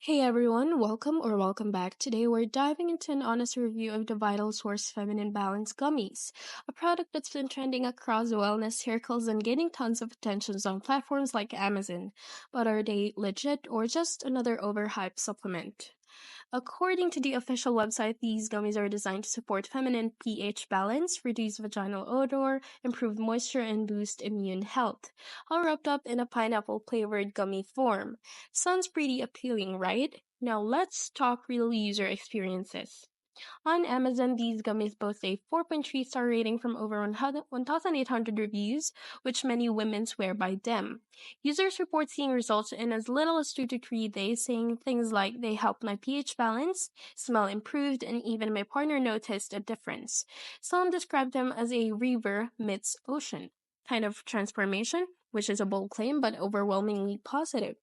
Hey everyone, welcome back. Today we're diving into an honest review of the Vital Source Feminine Balance Gummies, a product that's been trending across wellness circles and gaining tons of attention on platforms like Amazon. But are they legit or just another overhyped supplement? According to the official website, these gummies are designed to support feminine pH balance, reduce vaginal odor, improve moisture, and boost immune health, all wrapped up in a pineapple flavored gummy form. Sounds pretty appealing, right? Now let's talk real user experiences. On Amazon, these gummies boast a 4.3-star rating from over 1,800 reviews, which many women swear by them. Users report seeing results in as little as 2 to 3 days, saying things like they helped my pH balance, smell improved, and even my partner noticed a difference. Some describe them as a river meets ocean kind of transformation, which is a bold claim but overwhelmingly positive.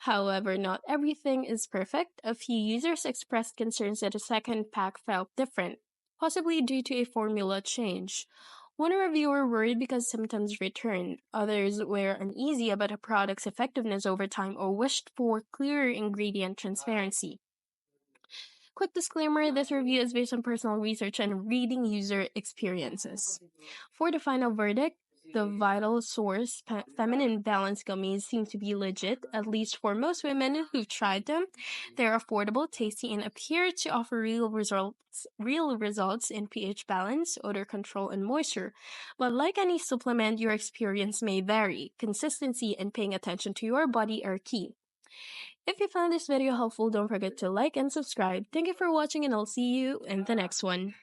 However, not everything is perfect. A few users expressed concerns that a second pack felt different, possibly due to a formula change. One reviewer worried because symptoms returned. Others were uneasy about a product's effectiveness over time or wished for clearer ingredient transparency. Quick disclaimer, this review is based on personal research and reading user experiences. For the final verdict, the Vital Source Feminine Balance Gummies seem to be legit, at least for most women who've tried them. They're affordable, tasty, and appear to offer real results in pH balance, odor control, and moisture. But like any supplement, your experience may vary. Consistency and paying attention to your body are key. If you found this video helpful, don't forget to like and subscribe. Thank you for watching and I'll see you in the next one.